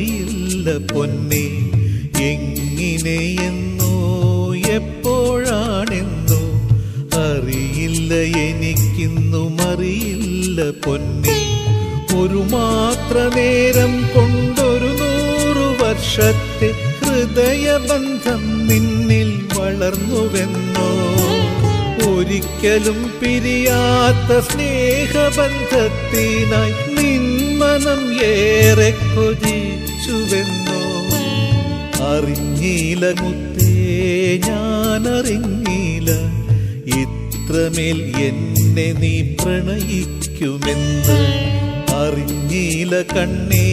അറിയില്ല പൊന്നേ. എങ്ങിനെയെന്നോ എപ്പോഴാണെന്നോ അറിയില്ല, എനിക്കിന്നും അറിയില്ല പൊന്നേ. ഒരു മാത്ര നേരം കൊണ്ടൊരു 100 വർഷത്തെ ഹൃദയബന്ധം നിന്നിൽ വളർന്നുവെന്നോ. ഒരിക്കലും പിരിയാത്ത സ്നേഹബന്ധത്തിനായി നിൻ മനം ഏറെ കൊതിച്ചുവെന്നോ. അറിഞ്ഞില്ല മുത്തേ, ഞാനറിഞ്ഞില്ല ഇത്രമേൽ എന്നെ നീ പ്രണയിക്കുമെന്ന്. അറിഞ്ഞില്ല കണ്ണേ,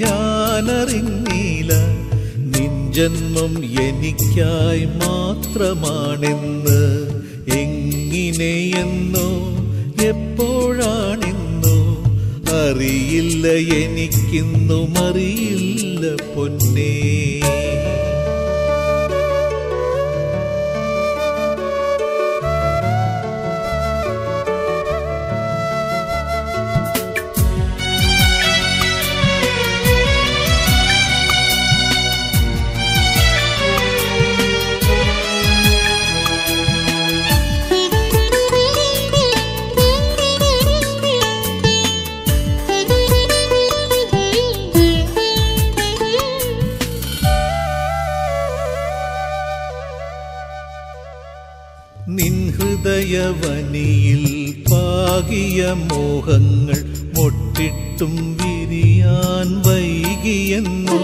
ഞാനറിഞ്ഞില്ല നിൻ ജന്മം എനിക്കായി മാത്രമാണെന്ന്. എങ്ങിനെയെന്നോ എപ്പോഴാണെന്നോ അറിയില്ല, എനിക്കിന്നും അറിയില്ല പൊന്നേ. നിൻ ഹൃദയവനിയിൽ പാകിയ മോഹങ്ങൾ മൊട്ടിട്ടും വിരിയാൻ വൈകിയെന്നോ.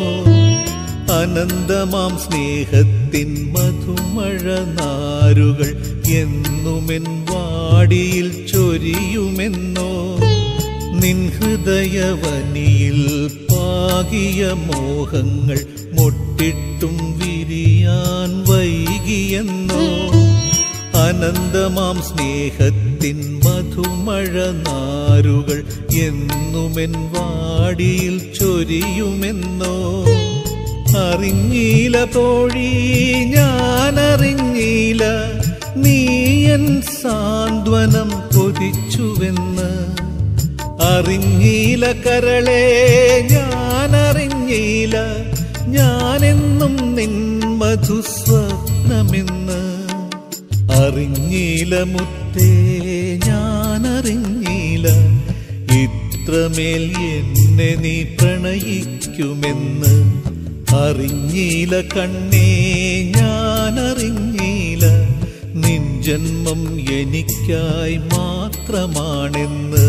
അനന്തമാം സ്നേഹത്തിൻ മധുമഴ നാരുകൾ എന്നുമെൻ വാടിയിൽ ചൊരിയുമെന്നോ. നിൻ ഹൃദയവനിയിൽ പാകിയ മോഹങ്ങൾ മൊട്ടിട്ടും വിരിയാൻ വൈകിയെന്നോ. അനന്തമാം സ്നേഹത്തിൻ മധുമഴ നാരുകൾ എന്നുമെൻ വാടിയിൽ ചൊരിയുമെന്നോ. അറിഞ്ഞില്ല തോഴി, ഞാനറിഞ്ഞില്ല നീയൻ സാന്ത്വനം കൊതിച്ചുവെന്ന്. അറിഞ്ഞില്ല കരളേ, ഞാനറിഞ്ഞില്ല ഞാനെന്നും നിൻ മധുസ്വപ്നമെന്ന്. അറിഞ്ഞില്ല മുത്തേ, ഞാനറിഞ്ഞില്ല ഇത്രമേൽ എന്നെ നീ പ്രണയിക്കുമെന്ന്. അറിഞ്ഞില്ല കണ്ണേ, ഞാനറിഞ്ഞില്ല നിൻ ജന്മം എനിക്കായി മാത്രമാണെന്ന്.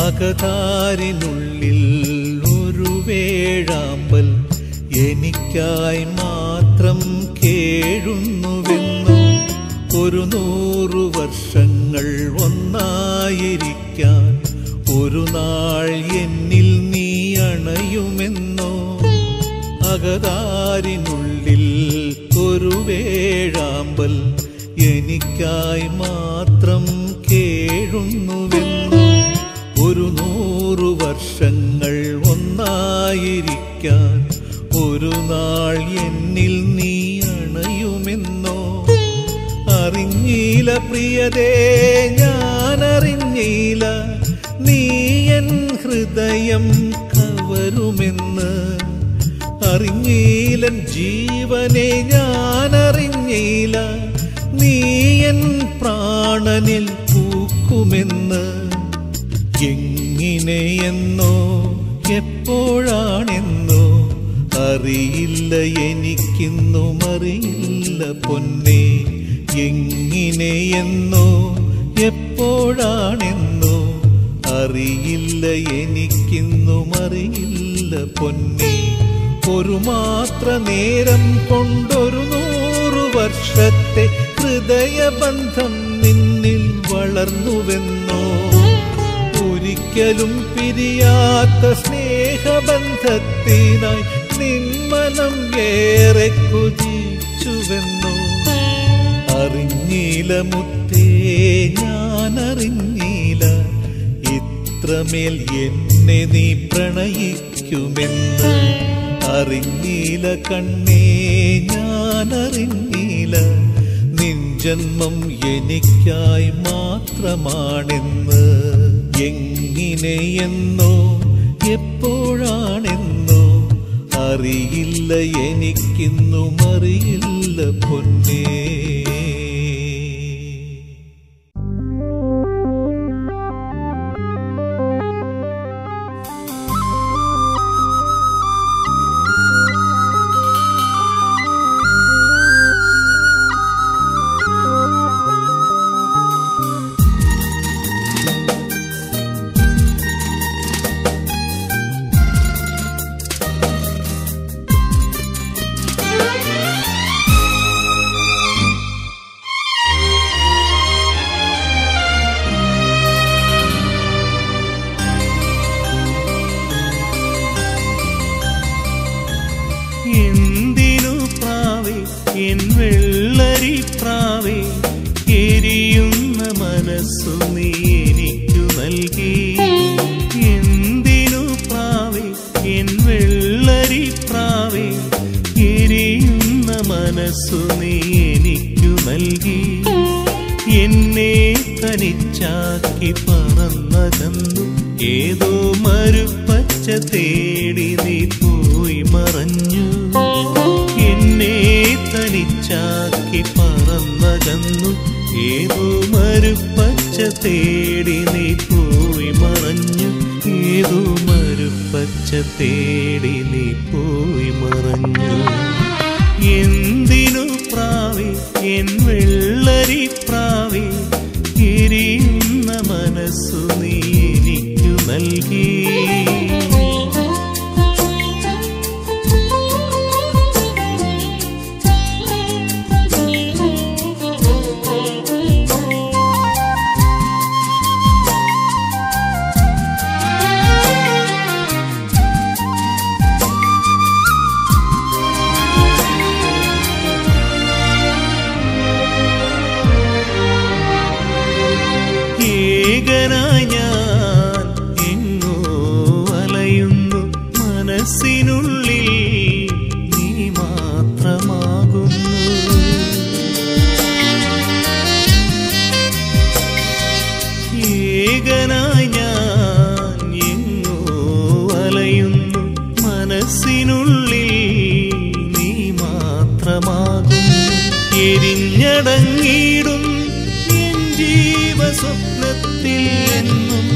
അകതാരിനുള്ളിൽ ഒരു വേഴാമ്പൽ എനിക്കായി മാത്രം കേഴുന്നുവെന്നു. ഒരു 100 വർഷങ്ങൾ ഒന്നായിരിക്കാൻ ഒരു നാൾ എന്നിൽ നീ അണയുമെന്നോ. അകതാരിനുള്ളിൽ ഒരു വേഴാമ്പൽ എനിക്കായി മാത്രം കേഴുന്നുവെന്നു. ഒരു 100 വർഷങ്ങൾ ഒന്നായിരിക്കാൻ ഒരു നാൾ എന്നിൽ നീ അണയുമെന്നോ. അറിഞ്ഞില്ല പ്രിയതേ, ഞാനറിഞ്ഞില്ല നീയൻ ഹൃദയം കവരുമെന്ന്. അറിഞ്ഞില്ല ജീവനെ, ഞാനറിഞ്ഞില്ല നീയൻ പ്രാണനിൽ പൂക്കുമെന്ന്. എങ്ങിനെയെന്നോ എപ്പോഴാണെന്നോ അറിയില്ല, എനിക്കിന്നും അറിയില്ല പൊന്നേ. എങ്ങിനെയെന്നോ എപ്പോഴാണെന്നോ അറിയില്ല, എനിക്കിന്നും അറിയില്ല പൊന്നേ. ഒരു മാത്ര നേരം കൊണ്ടൊരു 100 വർഷത്തെ ഹൃദയബന്ധം നിന്നിൽ വളർന്നുവെന്നോ. ഒരിക്കലും പിരിയാത്ത സ്നേഹബന്ധത്തിനായി നിന്മനം ഏറെ കൊതിച്ചുവെന്നോ അറിഞ്ഞീല മുത്തേ ഞാനറിഞ്ഞീല ഇത്രമേൽ എന്നെ നീ പ്രണയിക്കുമെന്ന് അറിഞ്ഞീല കണ്ണേ ഞാനറിഞ്ഞീല നിൻ ജന്മം എനിക്കായി മാത്രമാണെന്ന് എങ്ങിനെയെന്നോ എപ്പോഴാണെന്നോ അറിയില്ല എനിക്കിന്നും അറിയില്ല പൊന്നേ എന്തിനു പ്രാവേ എൻ വെള്ളരി പ്രാവേ എരിയുന്ന മനസ്സു നീ എനിക്കു നൽകി എന്തിനു പ്രാവേ എൻ വെള്ളരി പ്രാവേ എരിയുന്ന മനസ്സു നീ എനിക്കു നൽകി എന്നെ തനിച്ചാക്കി പറന്നകന്നു ഏതോ മരുപ്പച്ച തേടി നീ പോയി മറഞ്ഞു എന്നെ തനിച്ചാക്കി പറന്നകന്നു ഏതോ മരുപ്പച്ച തേടി നീ പോയി മറഞ്ഞു ഏതോ മരുപ്പച്ച തേടി നീ പോയി മറഞ്ഞു എന്തിനു പ്രാവേ എൻ വെള്ളരി പ്രാവേ എരിയുന്ന മനസ്സു നീ എനിക്കു നൽകി ഏകനായി ഞാൻ എങ്ങോ അലയുന്നു മനസ്സിനുള്ളിൽ നീ മാത്രമാകുന്നു ഏകനായി ഞാൻ എങ്ങോ അലയുന്നു മനസ്സിനുള്ളിൽ നീ മാത്രമാകുന്നു എരിഞ്ഞടങ്ങിയിടും സ്വപ്നത്തിൽ എന്നും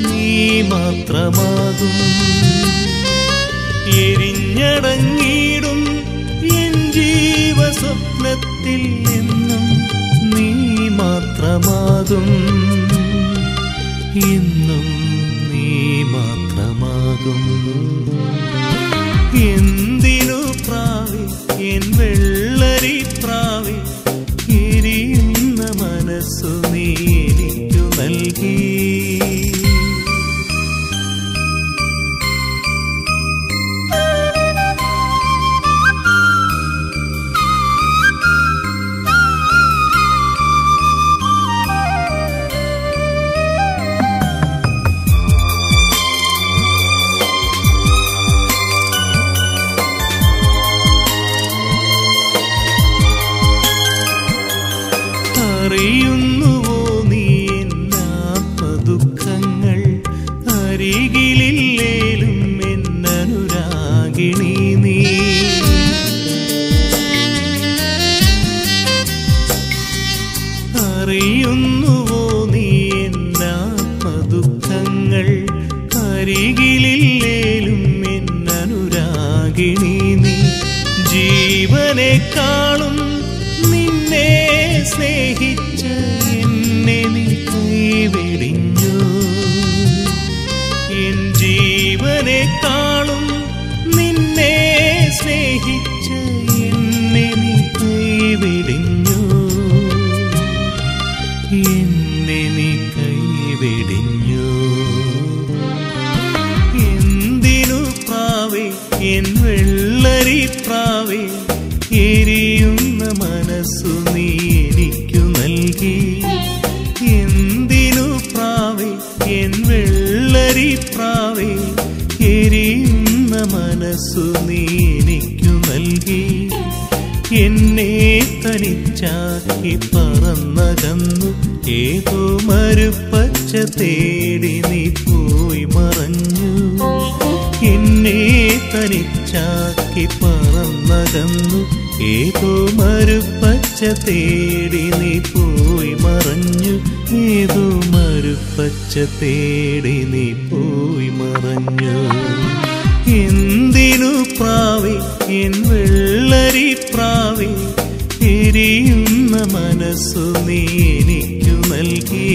നീ മാത്രമാകും എരിഞ്ഞടങ്ങിയിടും എൻ ജീവസ്വപ്നത്തിൽ എന്നും നീ മാത്രമാകും എന്നും നീ മാത്രമാകും എന്തിനു പ്രാവേ എൻ വെള്ളരി പ്രാവേ എരിയുന്ന മനസ്സു നീ എനിക്കു നൽകി അറിയുന്നുവോ നീ എന്നാത്മദുഃഖങ്ങൾ അരികിലില്ലേലും എന്നനുരാഗിണി നീ അറിയുന്നുവോ നീ എന്നാത്മദുഃഖങ്ങൾ അരികിലില്ലേലും എന്നനുരാഗിണി നീ ജീവനെക്കാളും നിന്നെ സ്നേഹിച്ച എന്നെ നീ കൈവെടിഞ്ഞു എൻ ജീവനെക്കാളും നിന്നെ സ്നേഹിച്ച എന്നെ നീ കൈവെടിഞ്ഞു എന്നെ നീ കൈവെടിഞ്ഞു എന്തിനു പ്രാവേ എൻ വെള്ള വെള്ളരിപ്രാവേ എരിയുന്ന മനസ്സു നീ എനിക്കു നൽകി. എന്തിനു പ്രാവേ എൻ വെള്ളരിപ്രാവേ എരിയുന്ന മനസ്സു നീ എനിക്കു നൽകി. എന്നെ തനിച്ചാക്കി പറന്നകന്നു ഏതോ മരുപ്പച്ച തേടി നീ പോയി മറഞ്ഞു. എന്നെ തനിച്ചാക്കി പറന്നകന്നു ഏതോ മരുപ്പച്ച തേടി നീ പോയി മറഞ്ഞു. ഏതോ മരുപ്പച്ച തേടി നീ പോയി മറഞ്ഞു. എന്തിനു പ്രാവേ എൻ വെള്ളരിപ്രാവേ എരിയുന്ന മനസ്സു നീ എനിക്കു നൽകി.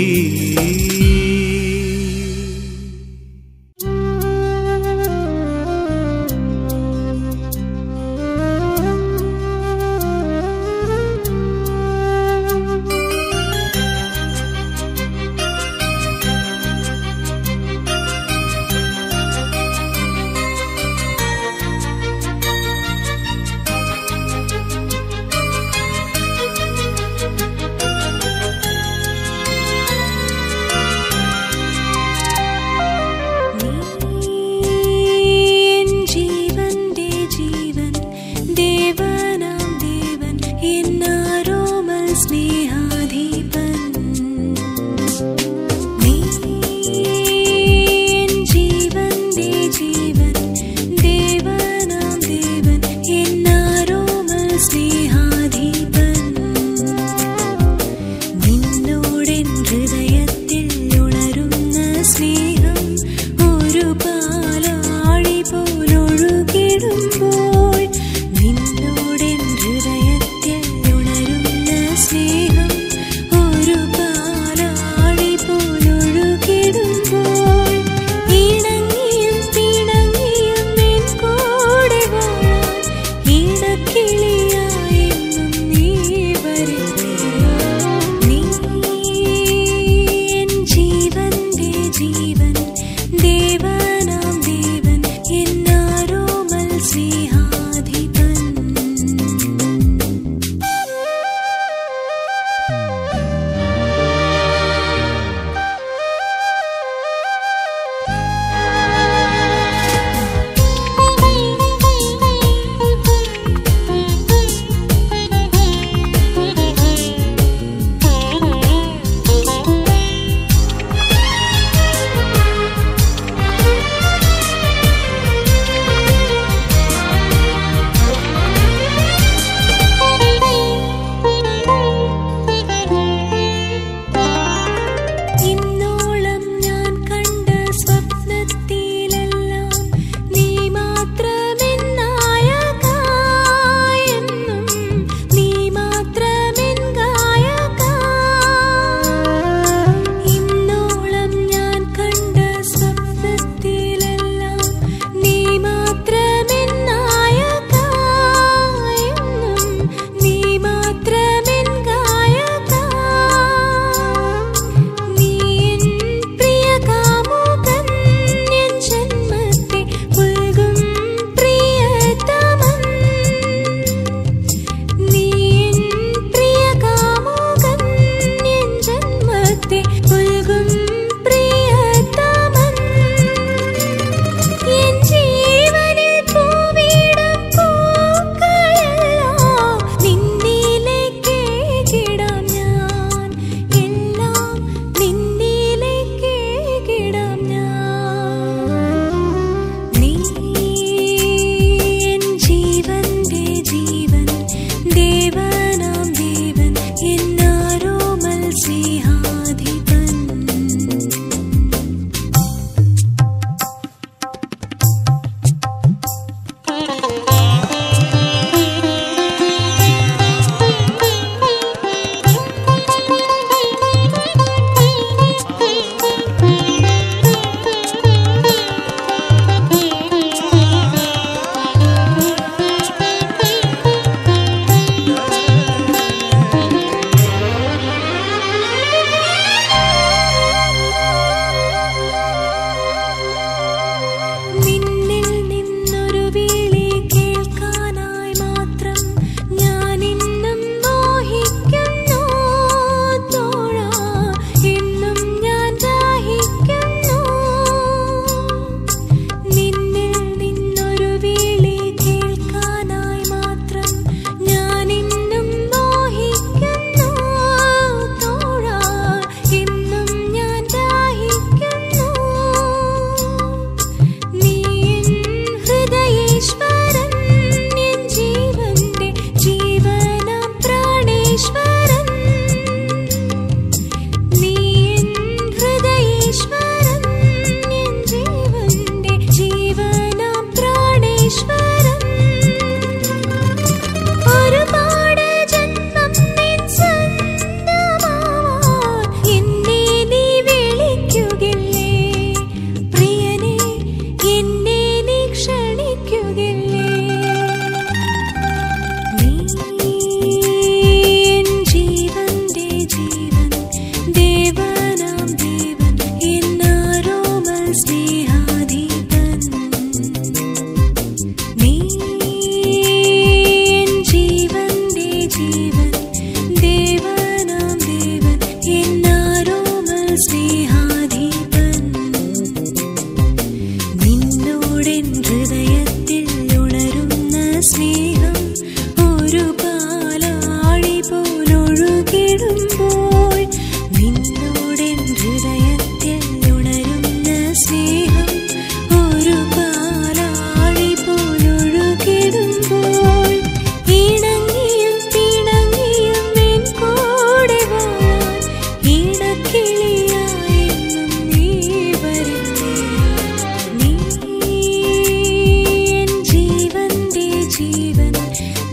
ജീവൻ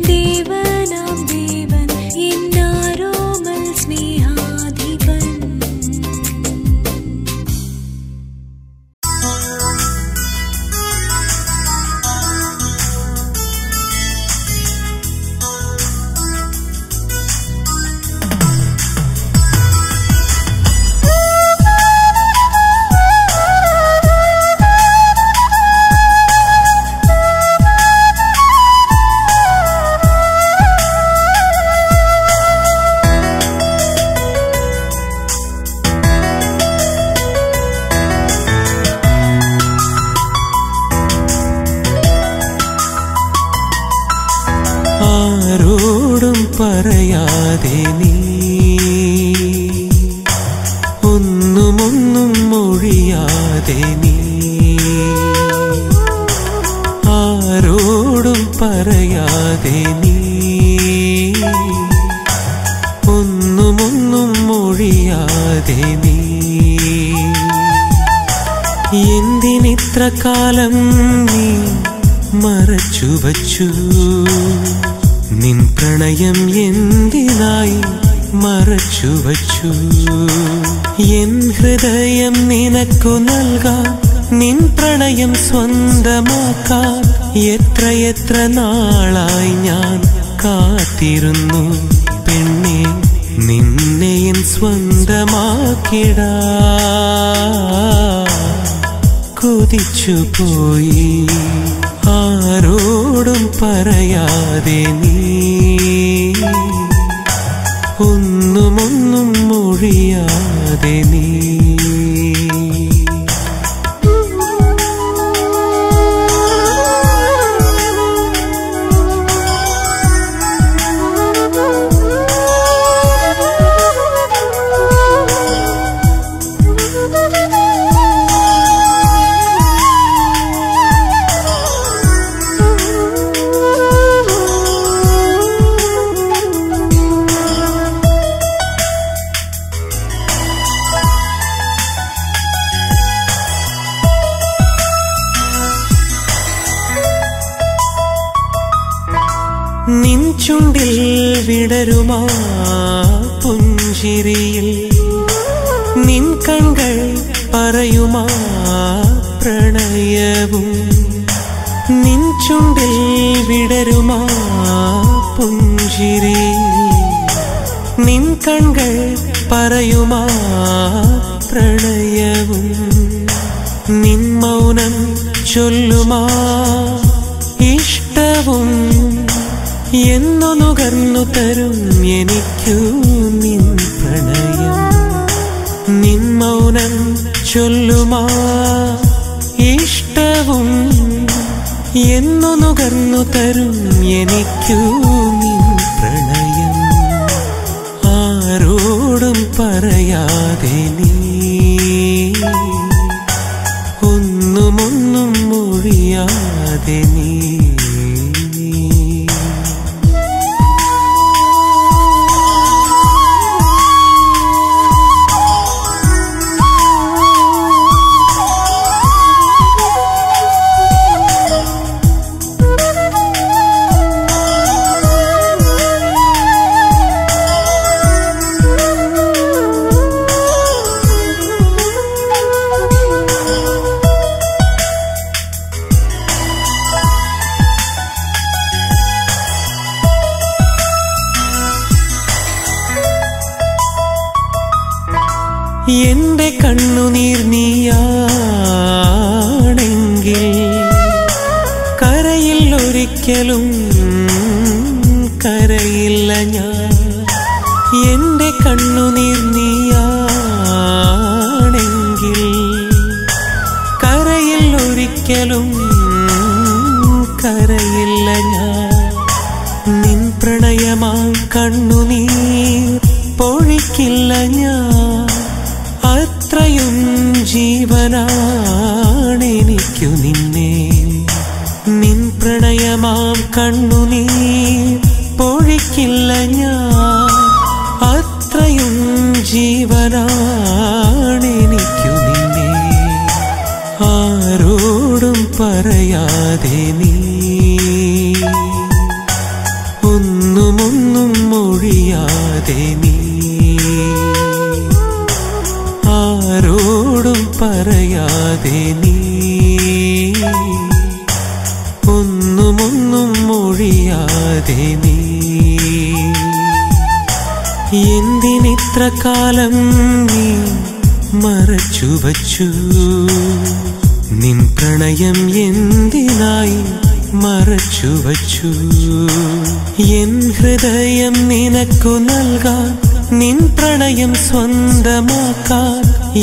ദേവനാം ദേവൻ എന്നാരോമൽ സ്നേഹാധിപൻ. ആരോടും പറയാതെ നീ ഒന്നും മൊഴിയാതെ നീ ആരോടും പറയാതെ നീ ഒന്നും മൊഴിയാതെ നീ എന്തിനിത്ര കാലം നീ മറച്ചുവച്ചു നിൻ പ്രണയം എന്തിനായി മറച്ചുവച്ചു എൻ ഹൃദയം നിനക്കു നൽകാൻ നിൻ പ്രണയം സ്വന്തമാക്കാൻ എത്ര നാളായി ഞാൻ കാത്തിരുന്നു പെണ്ണെ നിന്നെ എൻ സ്വന്തമാക്കിടാ കൊതിച്ചുപോയി ആരോടും പറയാതെ നീ ഒന്നും മൊഴിയാതെ നീ നിൻ ചുണ്ടിൽ വിടരുമാ പുഞ്ചിരിയിൽ നിൻ കൺകൾ പറയുമാ പ്രണയവും നിൻ ചുണ്ടിൽ വിടരുമാ പുഞ്ചിരിയിൽ നിൻ കൺകൾ പറയുമാ പ്രണയവും നിൻ മൗനം ചൊല്ലുമാ ഇഷ്ടവും എന്നു നുകർന്നു തരും എനിക്കു നിൻ പ്രണയം നിൻ മൗനം ചൊല്ലുമാ ഇഷ്ടവും എന്നു നുകർന്നു തരും എനിക്കു നിൻ പ്രണയം ആരോടും പറയാതെ നീ ഒന്നും മൊഴിയാതെ നീ എന്റെ കണ്ണുനീർ നീയാണെങ്കിൽ കരയിൽ ഒരിക്കലും കരയില്ല ഞാൻ എന്റെ കണ്ണുനീർ നീയാണെങ്കിൽ കരയിൽ ഒരിക്കലും കരയില്ല ഞാൻ നിൻ പ്രണയമാ കണ്ണുനീർ പൊഴിക്കില്ല ഞാൻ അത്രയും ജീവനാണെനിക്കു നിന്നെ നിൻ പ്രണയമാം കണ്ണുനീർ പൊഴിക്കില്ല ഞാൻ അത്രയും ജീവനാണെനിക്കു നിന്നെ ആരോടും പറയാതെ നീ മൊഴിയാതെ നീ എന്തിനിത്ര കാലം നീ മറച്ചുവച്ചു നിൻ പ്രണയം എന്തിനായി മറച്ചുവച്ചു എൻ ഹൃദയം നിനക്കു നൽകാൻ നിൻ പ്രണയം സ്വന്തമാക്കാൻ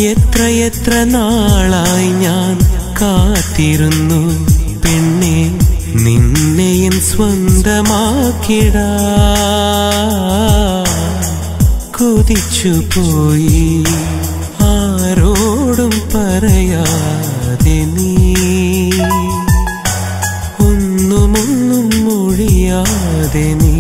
എത്രയെത്ര നാളായി ഞാൻ കാത്തിരുന്നു പെണ്ണെ നിന്നെ എൻ സ്വന്തമാക്കിടാ കൊതിച്ചുപോയി ആരോടും പറയാതെ നീ ഒന്നും മൊഴിയാതെ നീ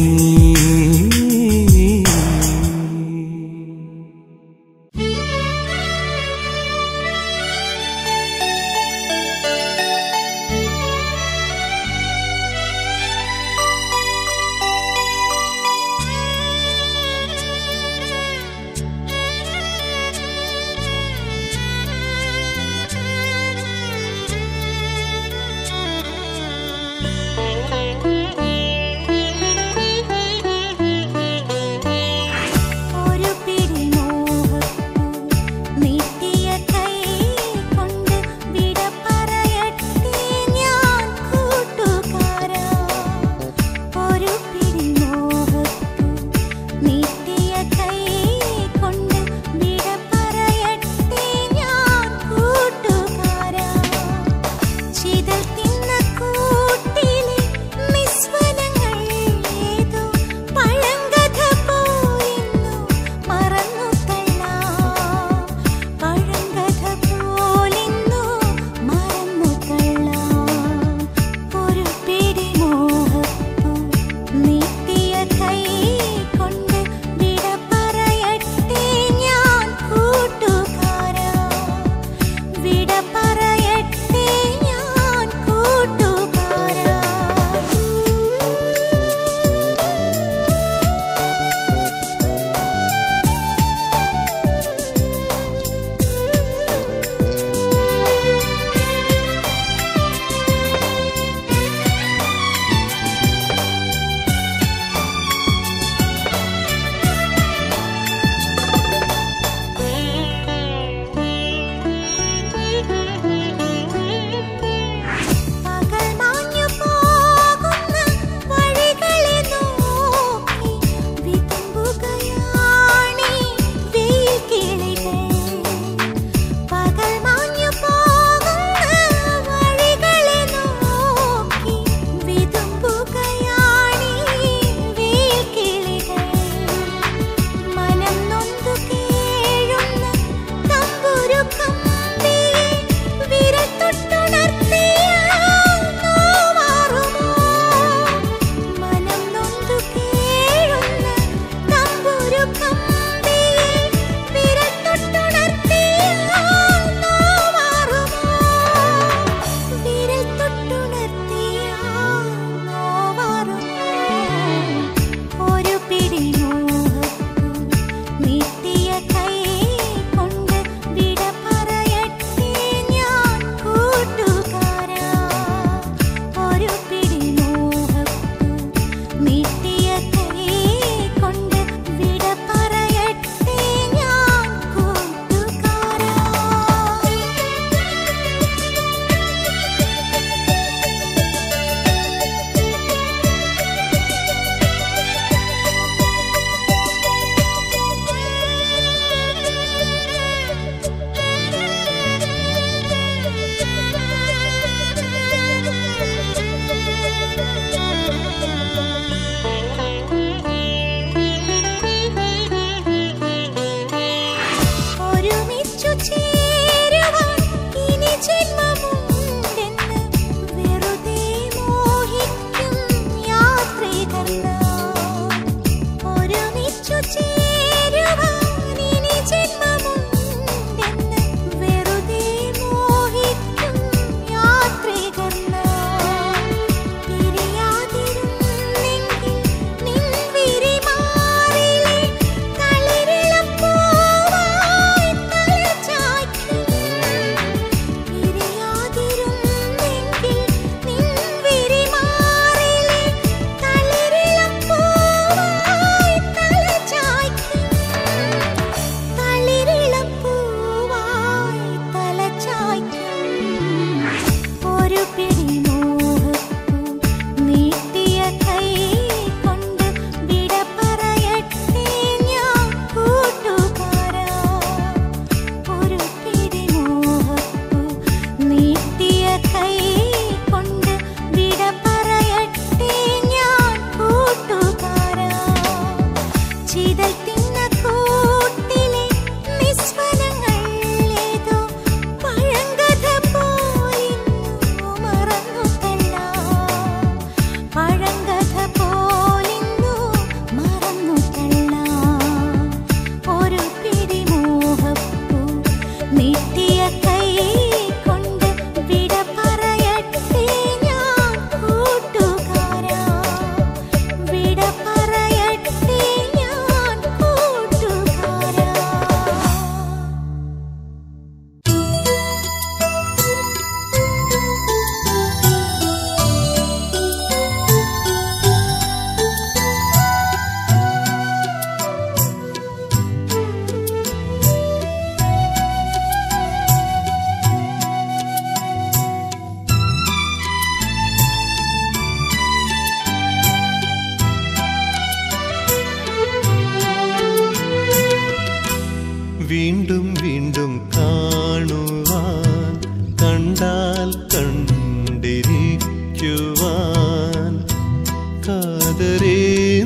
കാതരേ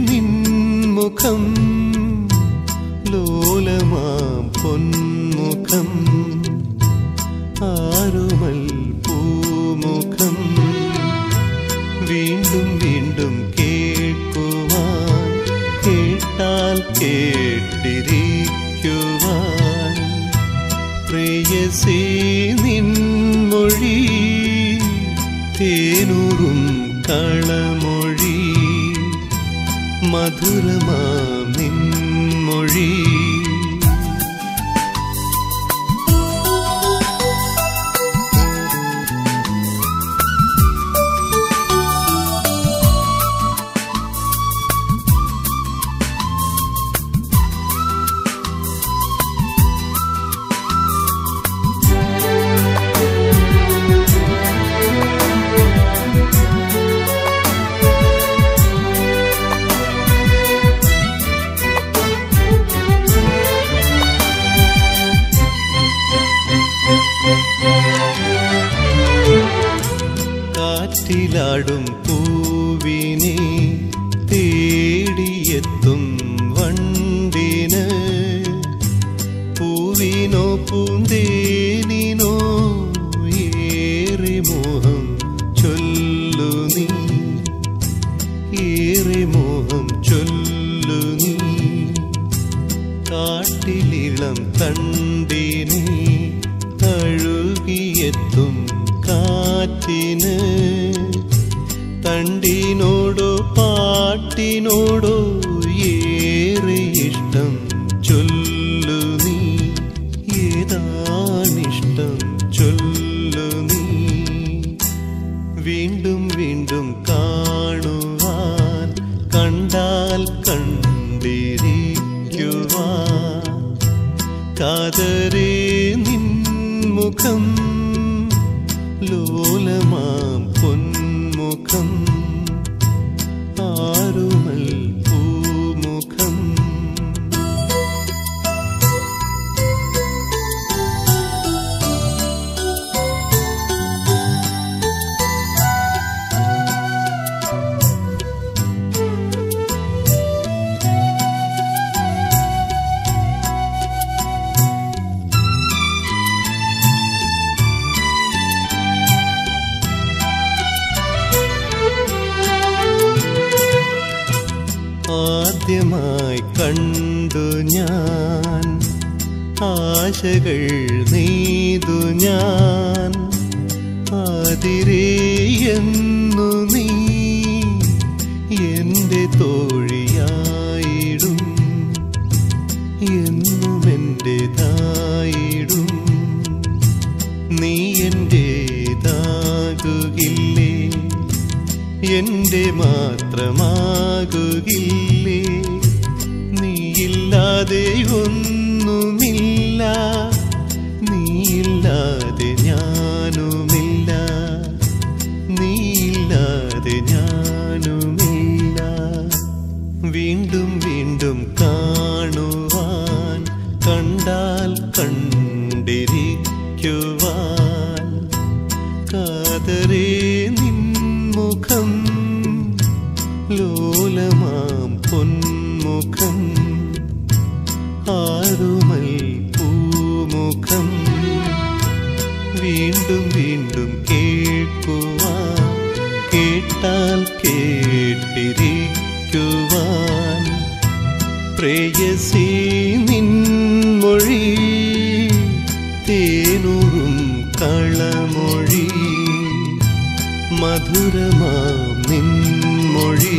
നിൻമുഖം ലോലമാം പൊന്മുഖം ആരുമൽ പൂമുഖം വീണ്ടും വീണ്ടും കേൾക്കുവാൻ കേട്ടാൽ കേട്ടിരിക്കുവാൻ പ്രേയസി നിൻമൊഴി തേനൂറും കളമൊഴി മധുരമാം നിൻമൊഴി കാറ്റിലാടും പൂവിനെ തേടിയെത്തും വണ്ടിന് പൂവിനോ പൂന്തേനിനോ ഏറെ മോഹം ചൊല്ലു നീ ഏറെ മോഹം ചൊല്ലു നീ കാട്ടിലിളം തണ്ടിനെ തഴുകിയെത്തും കാറ്റിന് തണ്ടിനോടോ പാട്ടിനോടോ ഏറെ ഇഷ്ടം ചൊല്ലു നീ ഏതാണിഷ്ടം ചൊല്ലു നീ വീണ്ടും വീണ്ടും കാണുവാൻ കണ്ടാൽ കണ്ടിരിക്കുവാൻ കാതരേ നിൻമുഖം ലോലമാം പൊന്മുഖം ആരുമൽ പൂമുഖം ആദ്യമായി കണ്ടു ഞാൻ ആശകൾ നെയ്തു ഞാൻ ആതിരേയെന്നു നീ എൻ്റെ തോഴിയായിടും എന്നും എൻ്റെതായിടും നീ എൻ്റെതാകുകില്ലേ എന്റെ മാത്രമാകുകില്ലേ നീയില്ലാതെ ഒന്നുമില്ല നീയില്ലാതെ ഞാനുമില്ല നീയില്ലാതെ ഞാനുമില്ല വീണ്ടും വീണ്ടും കാണുവാൻ കണ്ടാൽ കണ്ടിരിക്കുവാൻ കാതരേ നിൻമുഖം ലോലമാം പൊന്മുഖം ആരുമൽ പൂമുഖം വീണ്ടും വീണ്ടും കേൾക്കുവാൻ കേട്ടാൽ കേട്ടിരിക്കുവാൻ പ്രേയസി നിൻമൊഴി തേനൂറും കളമൊഴി മധുരമാം നിൻമൊഴി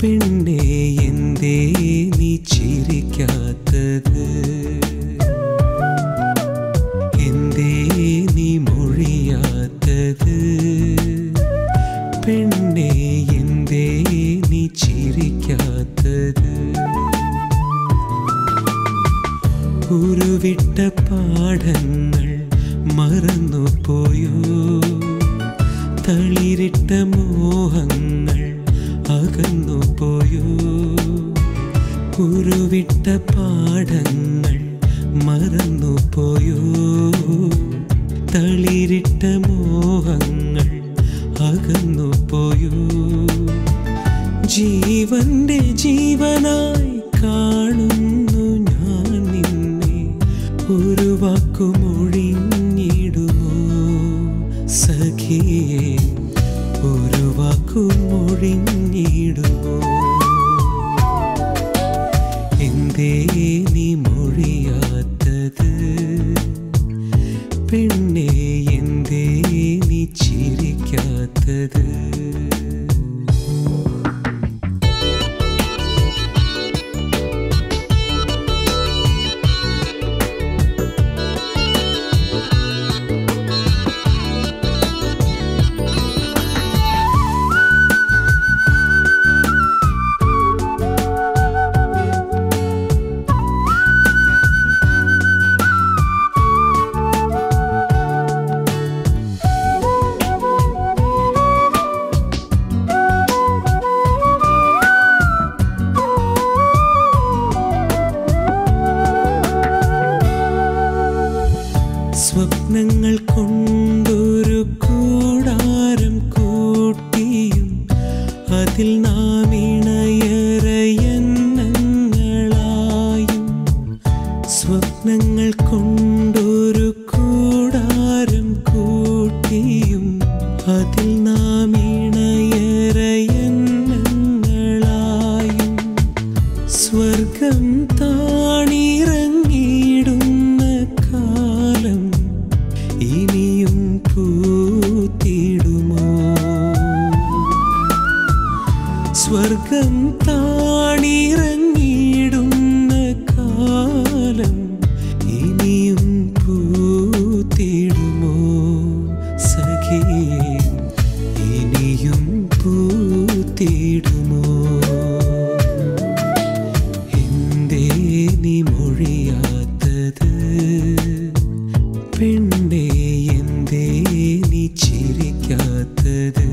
പെണ്ണേ എന്തേ നീ ചിരിക്കാത്തത്? എന്തേ നീ മൊഴിയാത്തത്? പെണ്ണേ എന്തേ നീ ചിരിക്കാത്തത്? ഉരുവിട്ട പാഠങ്ങൾ മറന്നുപോയോ? തളിരിട്ട മോഹങ്ങൾ അകന്നുപോയോ? ഉരുവിട്ട പാഠങ്ങൾ മറന്നുപോയോ? തളിരിട്ട മോഹങ്ങൾ അകന്നുപോയോ? ജീവന്റെ ജീവനായി കാണുന്നു ഞാൻ നിന്നെ, ഒരു വാക്കുമൊഴിഞ്ഞിടുമോ സഖിയേ? ഒരു വാക്കുമൊഴിഞ്ഞിടുമോ? എന്തേ നീ മൊഴിയാത്തത്? പെണ്ണേ എന്തേ നീ ചിരിക്കാത്തത്? സ്വപ്നങ്ങൾ കൊണ്ടൊരു കൂടാരം കൂട്ടിയും അതിൽ നാം ഇണയറയന്നങ്ങളായും. സ്വപ്നങ്ങൾ കൊണ്ടൊരു കൂടാരം കൂട്ടിയും അതിൽ നാം ഇണയറയന്നങ്ങളായും. സ്വർഗം താണിറങ്ങിയിടുന്ന കാലം ഇനിയും പൂത്തിടുമോ? സ്വർഗം താണിറങ്ങിയിടുന്ന കാലം ഇനിയും പൂത്തിടുമോ സഖിയേ? ഇനിയും പൂത്തിടുമോ? എന്തേ നീ മൊഴിയാത്തത്? പെണ്ണേ എന്തേ നീ ചിരിക്കാത്തത്?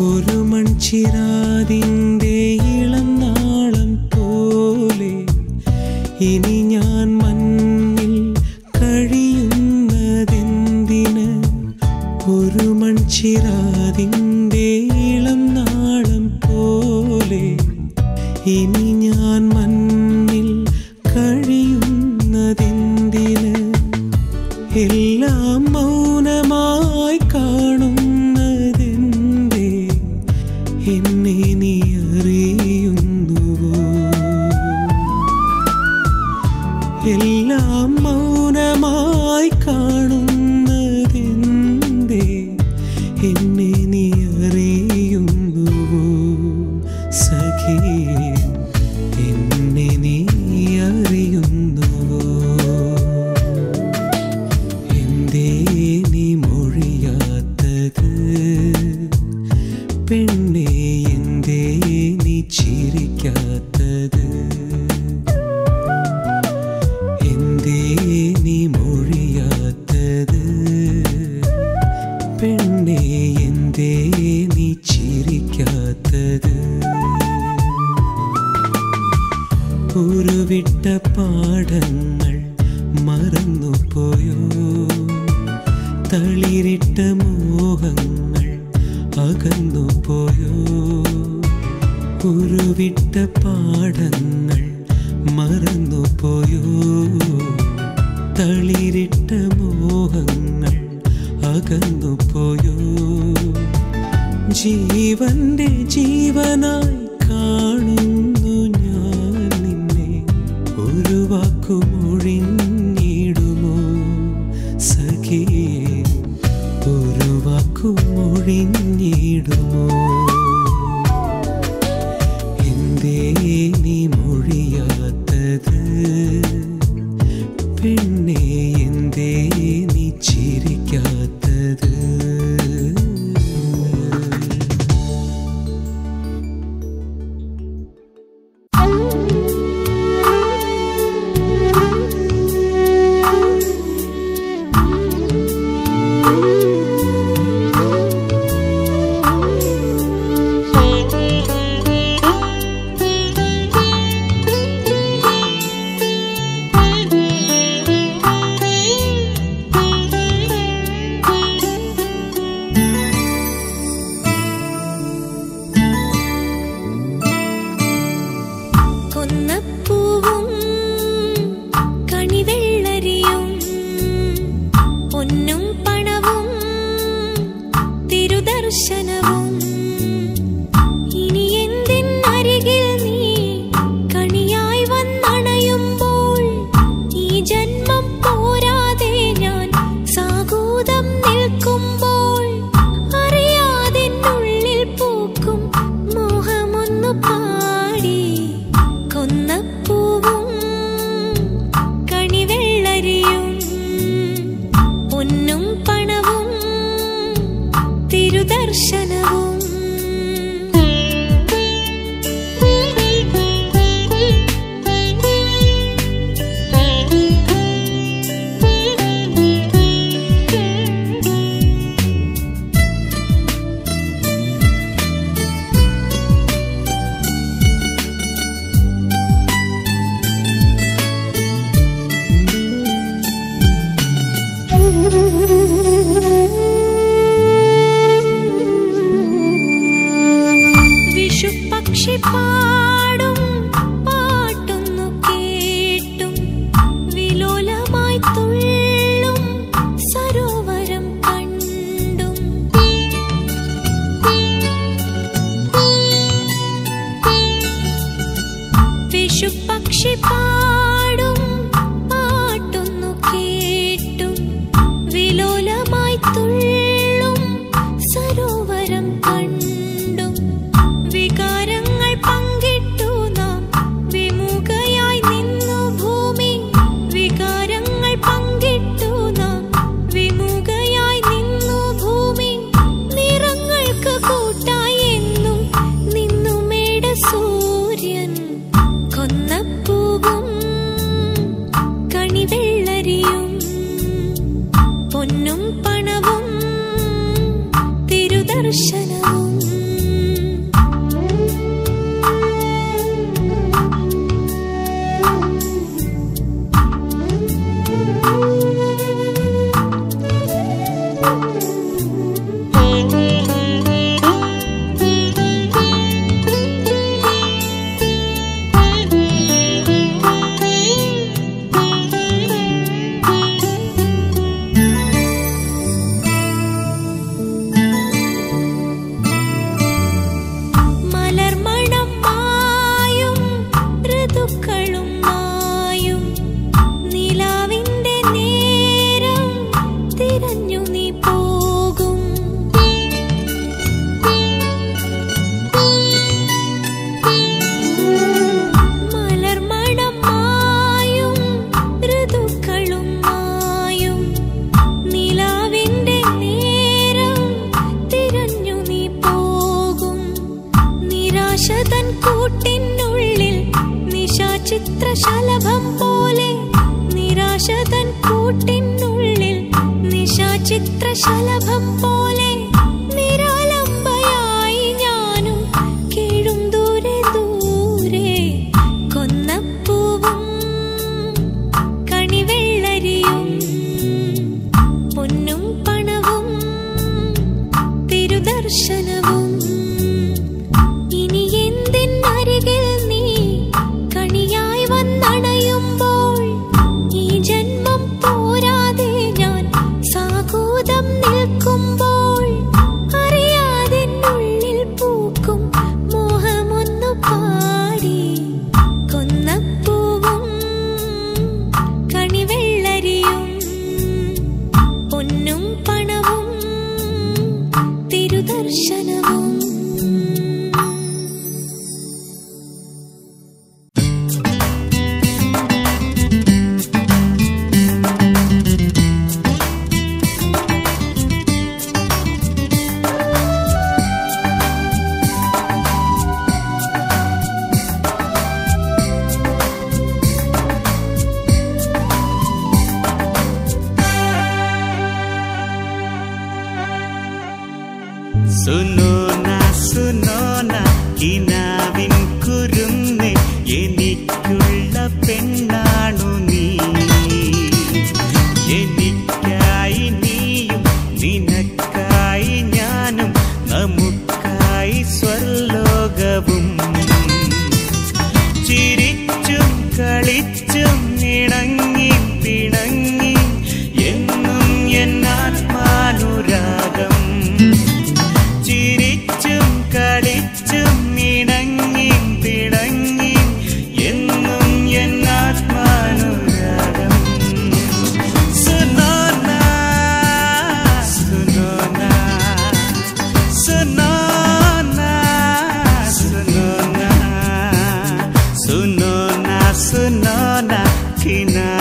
ഒരു മൺചിരാതിൻ്റെ ഇളം നാളം പോലെ ഇനി ഞാൻ മണ്ണിൽ കഴിയുന്നതെന്തിന്? ഒരു മൺചിരാതിൻ്റെ ഇളം നാളം പോലെ ഇനി ഞാൻ മണ്ണിൽ കഴിയുന്നതെന്തിന്? എല്ലാം മൗനമായി കാണുന്നതെന്തേ? എന്നെ നീ അറിയുന്നുവോ? എല്ലാം മൗനമായി കാണുന്നതെന്തേ? എന്നെ നീ അറിയുന്നുവോ സഖിയേ? എന്നെ നീ അറിയുന്നുവോ? എന്തേ നീ മൊഴിയാത്തത്? പെണ്ണേ എന്തേ നീ ചിരിക്കാത്തത്? എന്തേ നീ മൊഴിയാത്തത്? പെണ്ണേ പാഠങ്ങൾ മറന്നുപോയോ? തളിരിട്ട മോഹങ്ങൾ അകന്നുപോയോ? ഉരുവിട്ട പാഠങ്ങൾ മറന്നുപോയോ? തളിരിട്ട മോഹങ്ങൾ അകന്നുപോയോ? ജീവന്റെ ജീവനായി കാണുന്നു ഞാൻ നിന്നെ, ഒരു വാക്കുമൊഴിഞ്ഞിടുമോ സഖിയേ, ഒരു വാക്കുമൊഴിഞ്ഞിടുമോ? എന്തേ നീ മൊഴിയാത്തത് പെണ്ണേ, എന്തേ നീ ചിരിക്കാത്തത്? ചിത്രശലഭം പോലെ നിരാശതൻ കൂട്ടിനുള്ളിൽ നിശാചിത്രശലഭം പോലെ നിരാലംബയായി ഞാനും കീഴും ദൂരെ ദൂരെ കൊന്നപ്പൂവും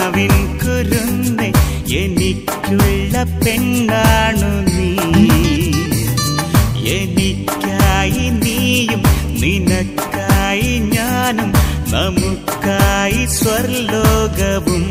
കിനാവിൻ കുരുന്ന് എനിക്കുള്ള പെണ്ണാണു നീ. എനിക്കായി നീയും നിനക്കായി ഞാനും നമുക്കായി സ്വർലോകവും.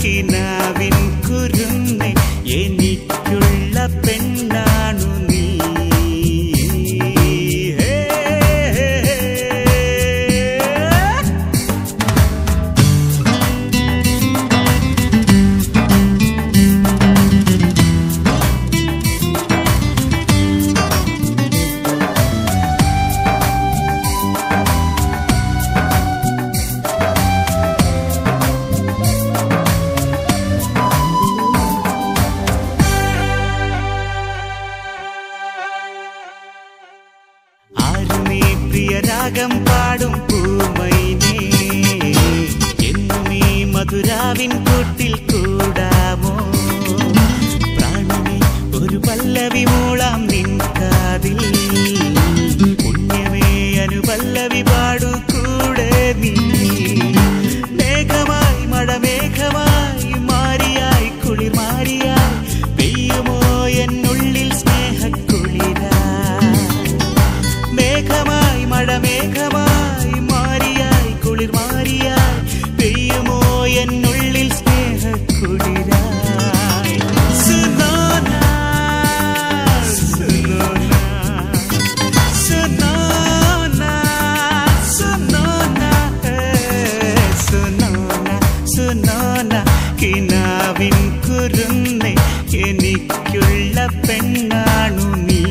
കിനാവിൻ കുരുന്ന് എനിക്കുള്ള പെണ്ണാണു നീ. രാഗം പാടും പൂമൈനേ എന്നും ഈ മധുരാവിൻ കൂട്ടിൽ കൂടാമോ? പ്രാണനെ ഒരു പല്ലവി മൂളാം നിൻ കാതിൽ. പുണ്യമേ അനുപല്ലവി പാടു കൂടെ നീ. മേഘമായി മഴമേഘമായി മാറിയായി കുളിർ മാറിയായി പെയ്യുമോ എന്നുള്ളിൽ സ്നേഹക്കുളിരാ. മേഘമായി മഴമേഘമായി മാറിയായി കുളിർ മാറിയായി പെയ്യുമോ എന്നുള്ളിൽ സ്നേഹക്കുളിരായി. സുനോന സുനോന സുനോന സുനോന സുനോന സുനോന കിനാവിൻ കുരുന്ന് എനിക്കുള്ള പെണ്ണാണു നീ.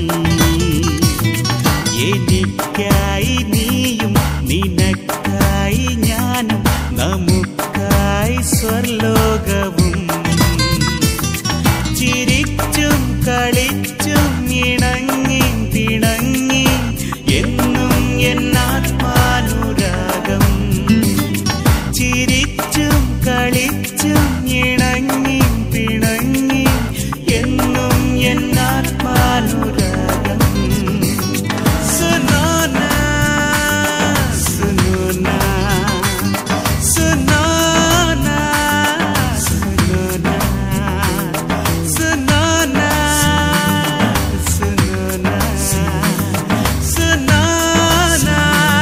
എനിക്കായി നീയും നിനക്കായി ഞാനും നമുക്കായി സ്വർലോകവും. ചിരിച്ചും കളിച്ചും ഇണങ്ങി തിണങ്ങി എന്നും എന്നാത്മാനുരാഗം. ചിരിച്ചും കളിച്ചും ഇണങ്ങി തിണങ്ങി എന്നും എന്നാത്മാനുരാഗം. സുനോന സുനോന സുനോന സുനോന സുനോന സുനോന സുനോന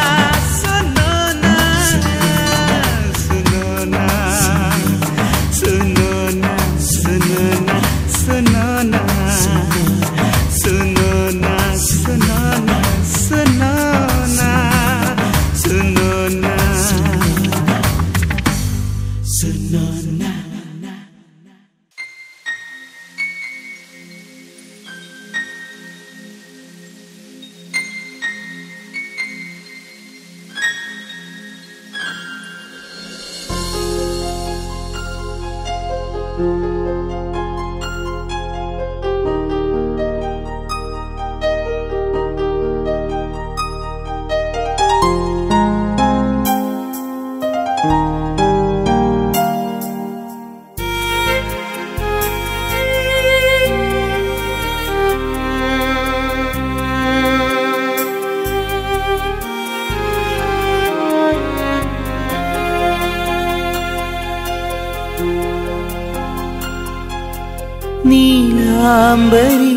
നീലാംബരി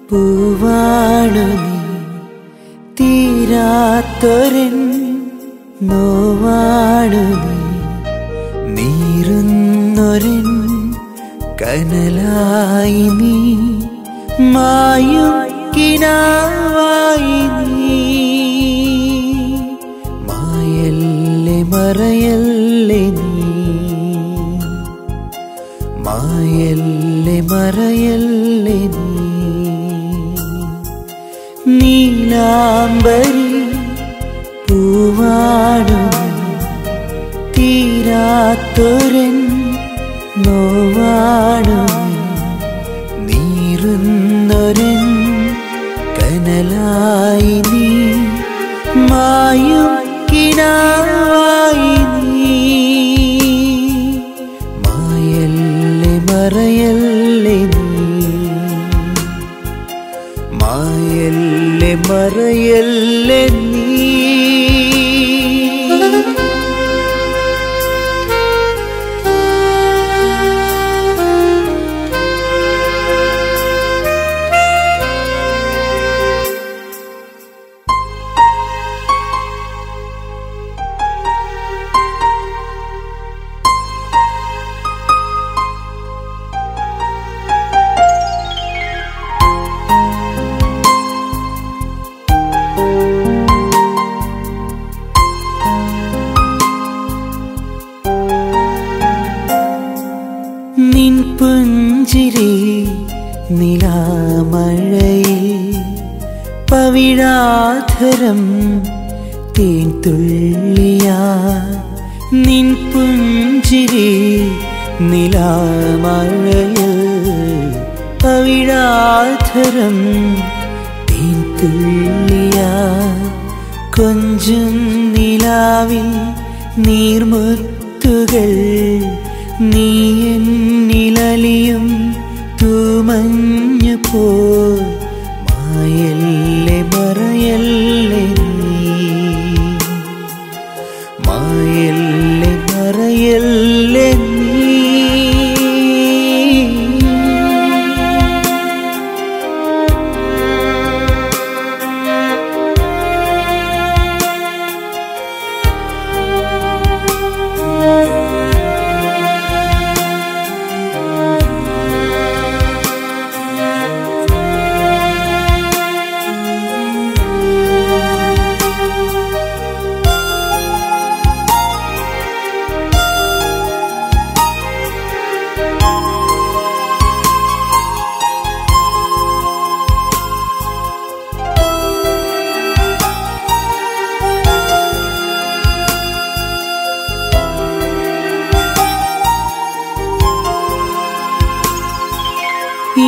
പൂവാണു നീ, തീരാത്തൊരൻ നോവാണു നീ, നീറുന്നൊരൻ കനലായി നീ, മായും കിനാവായി നീ. മായല്ലേ മറയല്ലേ നീ, മായല്ലേ മറയല്ലേ നീ. നീലാംബരി പൂവാണു നീ, തീരാത്തൊരൻ നോവാണു നീ, നീറുന്നൊരൻ കനലായി നീ, മായും കിനാവായി നീ. മായല്ലേ മറയല്ലേ നീ, മായല്ലേ മറയല്ലേ നീ. നിൻ പുഞ്ചിരി നിലാമഴയിൽ പവിഴാധരം തേൻ തുള്ളിയാ. നിൻ പുഞ്ചിരി നിലാമഴയിൽ പവിഴാധരം തേൻ തുള്ളിയാ. കൊഞ്ചും നിലാവിൽ നീർമുത്തുകൾ നീ എന്നിലലിയും തൂമഞ്ഞു പോൽ. മായല്ലേ മറയല്ലേ നീ, മായല്ലേ മറയല്ലേ നീ.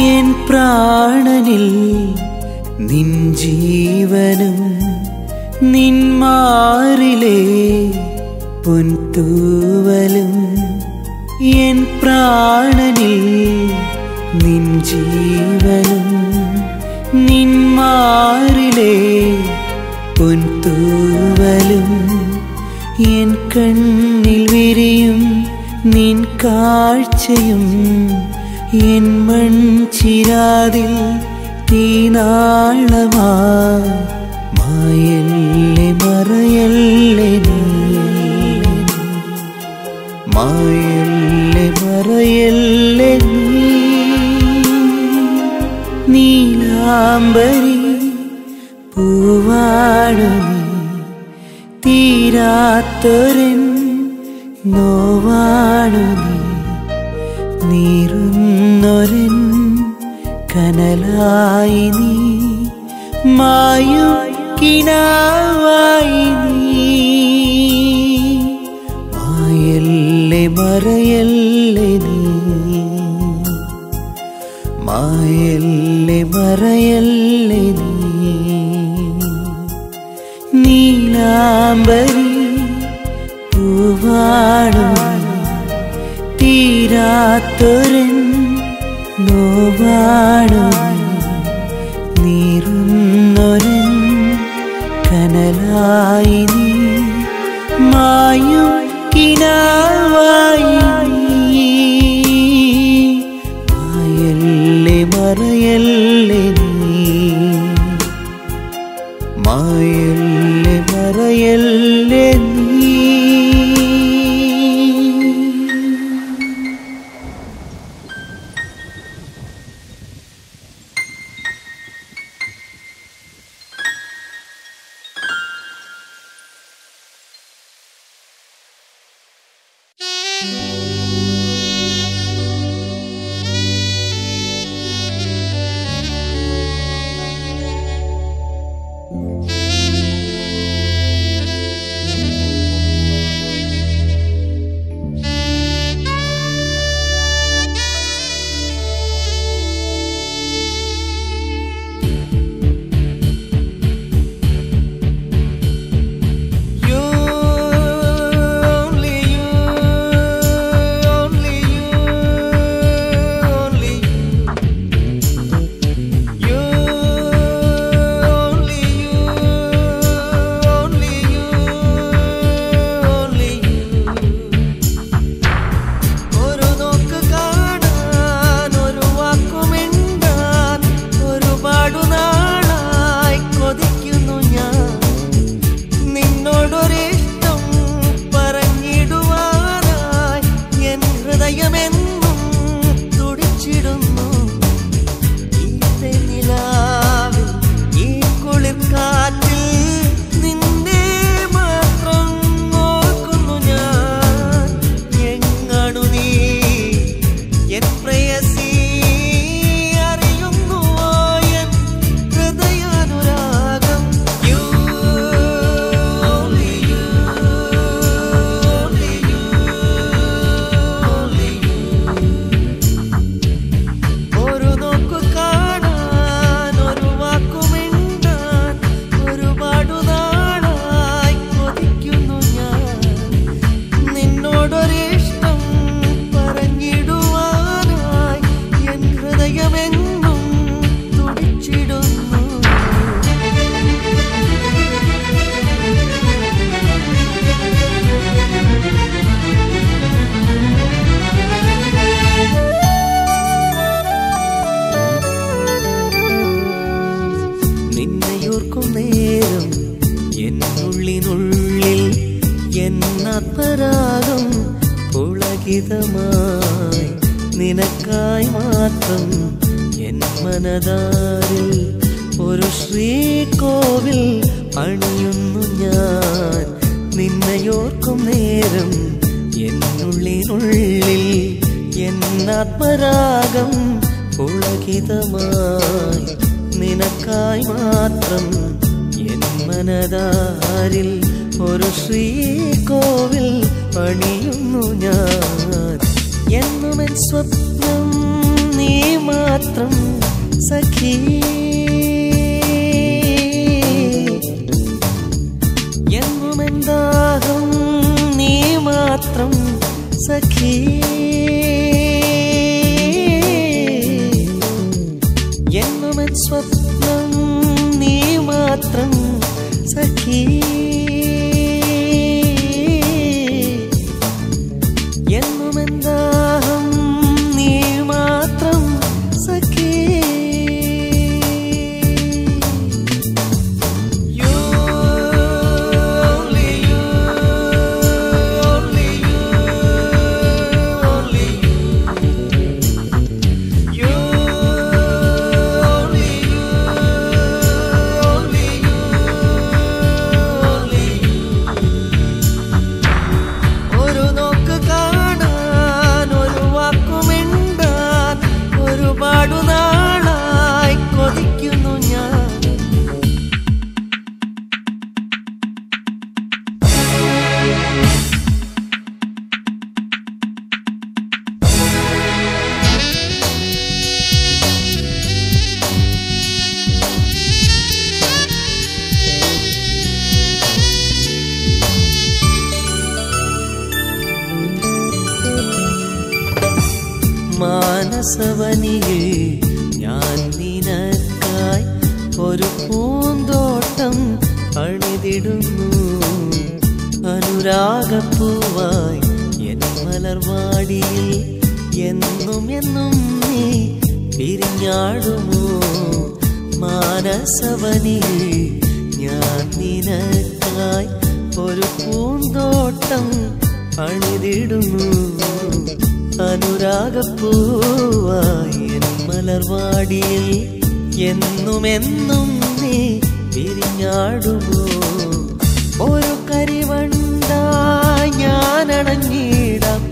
എൻ പ്രാണനിൽ നിൻ ജീവനും നിൻ മാറിലെ പൊൻതൂവലും. എൻ പ്രാണനിൽ നിൻ ജീവനും നിൻ മാറിലെ പൊൻതൂവലും. എൻ കണ്ണിൽ വിരിയും നിൻ കാഴ്ചയും എൻ മൺചിരാതിൽ തീനാളമായി. മായല്ലേ മറയല്ലേ നീ, മായല്ലേ മറയല്ലേ നീ. നീലാംബരി പൂവാണു നീ, തീരാത്തൊരൻ നോവാണു നീ, നീറുന്നൊരൻ കനലായി നീ, മായും കിനാവായി നീ. മായല്ലേ മറയല്ലേ നീ, മായല്ലേ മറയല്ലേ നീ. നീലാംബരി പൂവാണു നീ, തീരാത്തൊരൻ നോവാണു നീ, നീറുന്നൊരൻ കനലായി നീ, മായും കിനാവായി നീ. മായല്ലേ എന്നാത്മരാഗം പുളകിതമായി നിനക്കായി മാത്രം എൻ മനതാരിൽ ഒരു ശ്രീകോവിൽ പണിയുന്നു ഞാൻ. നിന്നെയോർക്കും നേരം എന്നുള്ളിനുള്ളിൽ എന്നാത്മരാഗം പുളകിതമായി നിനക്കായി മാത്രം എൻ മനതാരിൽ ഒരു ശ്രീകോവിൽ പണിയുന്നു ഞാൻ. എന്നുമെൻ സ്വപ്നം നീ മാത്രം സഖി, എന്നുമെൻ ദാഹം നീ മാത്രം സഖി, എന്നുമെൻ സ്വപ്നം നീ മാത്രം സഖി, എന്നുമെൻ ദാഹം നീ മാത്രം സഖി. മാനസവനിയിൽ ഞാൻ നിനക്കായി ഒരു പൂന്തോട്ടം പണിതിടുന്നു. അനുരാഗപ്പൂവായി എൻ മലർവാടിയിൽ എന്നും എന്നും നീ പിരിഞ്ഞാടുമോ. മാനസവനിയിൽ ഞാൻ നിനക്കായി ഒരു പൂന്തോട്ടം പണിതിടുന്നു. അനുരാഗപ്പൂവായി എൻ മലർവാടിയിൽ എന്നുമെന്നും നീ പിരിഞ്ഞാടുമോ. ഒരു കരിവണ്ടായി ഞാൻ അണഞ്ഞിടാം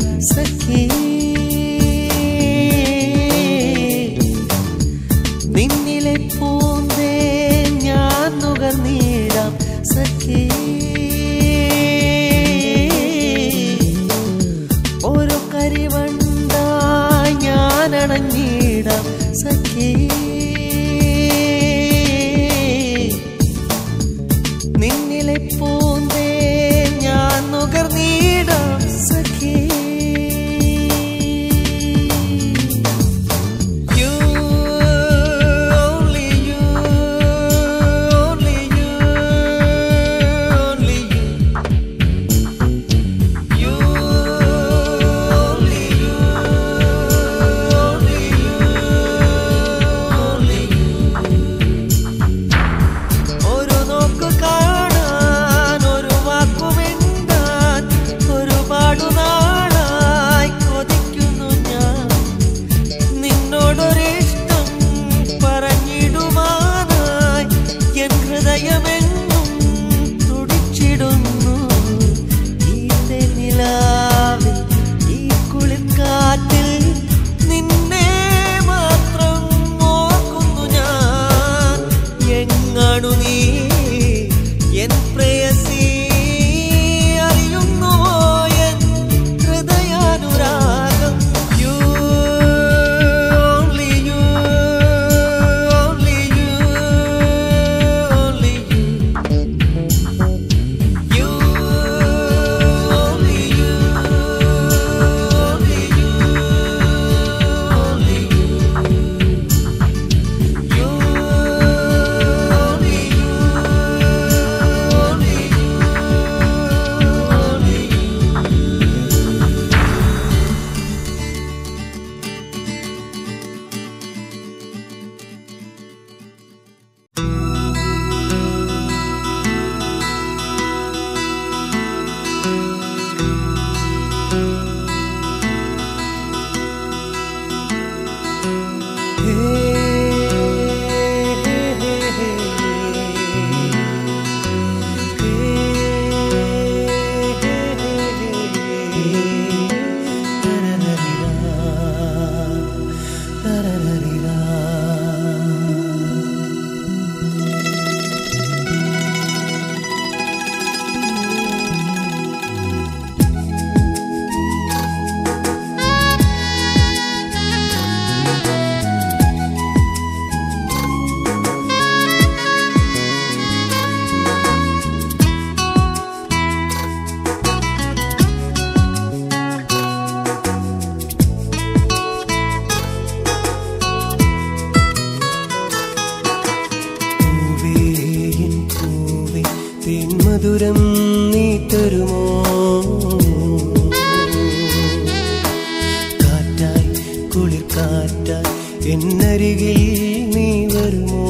മധുരം നീ തരുമോ? കാറ്റായി കുളിർ കാറ്റായി എന്നരികിൽ നീ വരുമോ?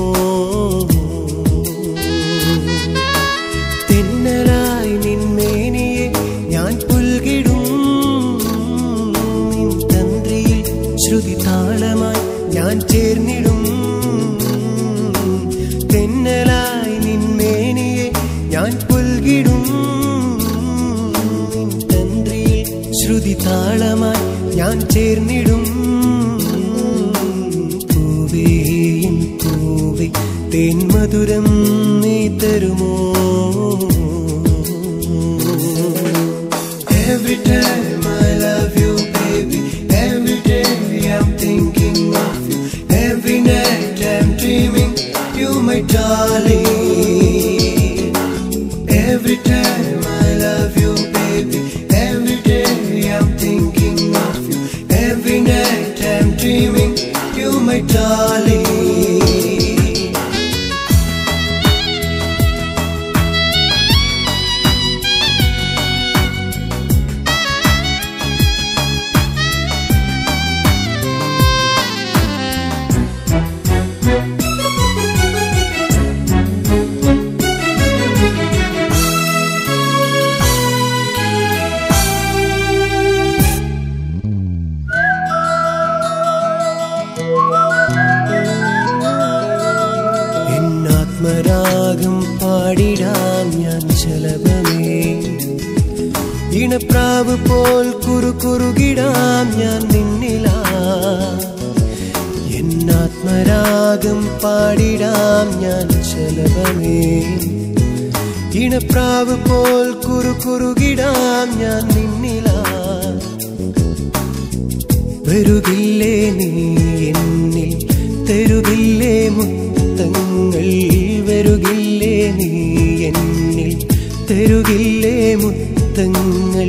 തെന്നലായി നിന്മേനിയെ ഞാൻ പുൽകിടും, നിൻ തന്ത്രിയിൽ ശ്രുതി താളമായി ഞാൻ ചേർന്നിടും. തെന്നലായി നിന്മേനിയെ ഞാൻ പുൽകിടും, നിൻ തന്ത്രിയിൽ ശ്രുതി താളമായി ഞാൻ ചേർന്നിടും. പൂവേ എൻ പൂവേ തേൻ മധുരം നീ തരുമോ? Every time I love you baby, every day I'm thinking of you, every night I'm dreaming you my darling. Every time I love you baby, every day I'm thinking of you, every night I'm dreaming you my darling. ആത്മരാഗം പാടിടാം ഞാൻ ശലഭമേ, ഇണപ്രാവ് പോൽ കുറുകുറുകിടാം ഞാൻ നിന്നിലാ. എന്നാത്മരാഗം പാടിടാം ഞാൻ ശലഭമേ, ഇണപ്രാവ് പോൽ കുറുകുറുകിടാം ഞാൻ നിന്നിലാ. വരുകില്ലേ നീ എന്നിൽ തരുകില്ലേ മുത്തങ്ങൾ, വരുകില്ലേ നീ എന്നിൽ തരുകില്ലേ മുത്തങ്ങൾ.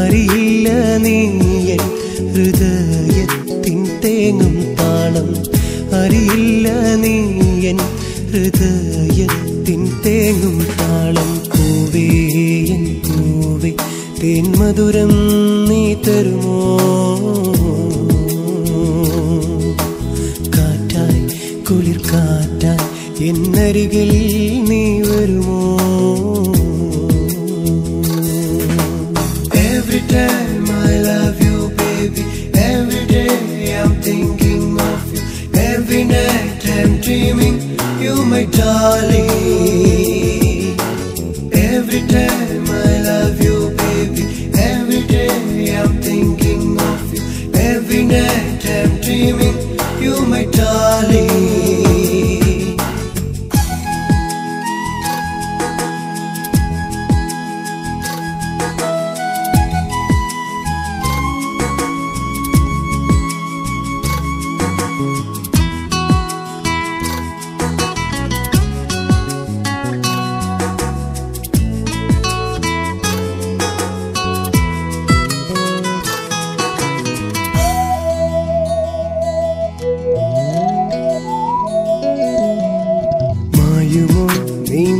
അറിയില്ല നീ എൻ ഹൃദയത്തിൻ തേങ്ങും താളം, അറിയില്ല നീ എൻ ഹൃദയത്തിൻ തേങ്ങും താളം. പൂവേ എൻ പൂവേ തേൻ മധുരം നീ തരുമോ? കാറ്റായി കുളിർ കാറ്റായി എന്നരികിൽ നീ വരുമോ? Every time I love you baby, every day I'm thinking of you, every night I'm dreaming you my darling. Every time I love you baby, every day I'm thinking of you, every night I'm dreaming you my darling.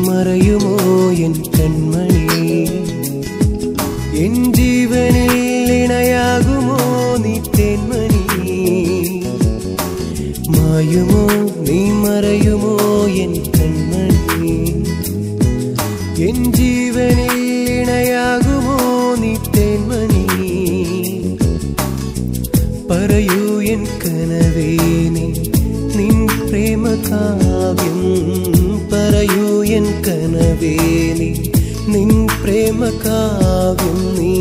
മറയുമോ എൻ കൺമണി, എൻ ജീവനിൽ ഇണയാകുമോ നീ തേന്മണി? മായുമോ നീ മറയുമോ എൻ കൺമണി, എൻ ജീവനിൽ ഇണയാകുമോ നീ തേന്മണി? പറയൂ എൻ കനവേ നീ നിൻ പ്രേമകാവ്യം, പറയൂ എൻ കനവേ നീ നിൻ പ്രേമകാവ്യം. നീ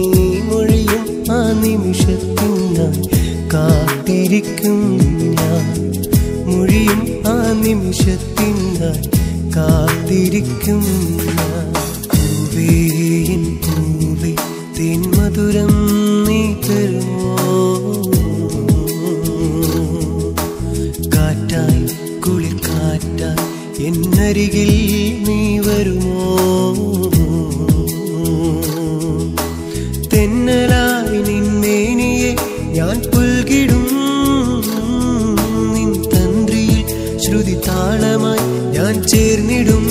മൊഴിയും ആ നിമിഷത്തിനായി കാത്തിരിക്കും ഞാൻ, മൊഴിയും ആ നിമിഷത്തിനായി കാത്തിരിക്കും ഞാൻ. പൂവേ എൻ പൂവേ തേൻ മധുരം നീ തരുമോ? കാറ്റായി കുളിർ കാറ്റായി എന്നരികിൽ നീ വരുമോ? തെന്നലായി നിന്മേനിയെ ഞാൻ പുൽകിടും, നിൻ തന്ത്രിയിൽ ശ്രുതി താളമായി ഞാൻ ചേർന്നിടും.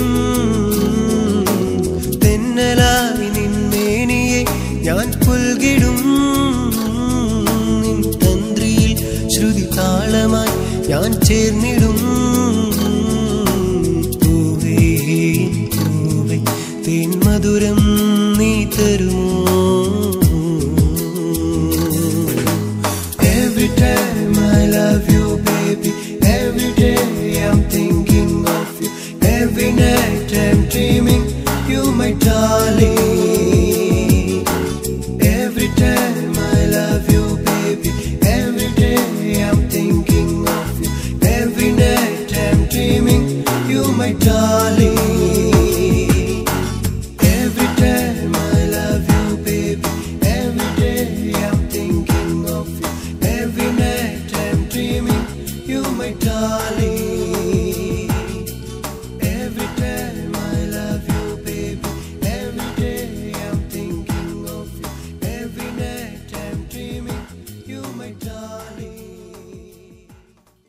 ഞാൻ പുൽകിടും നിൻ തന്ത്രിയിൽ ശ്രുതി താളമായി ഞാൻ ചേർന്നിടും പൂവേ പൂവേ തേൻ മധുരം നീ തരുമോ Every time I love you baby every day I'm thinking of you every night I'm dreaming you my darling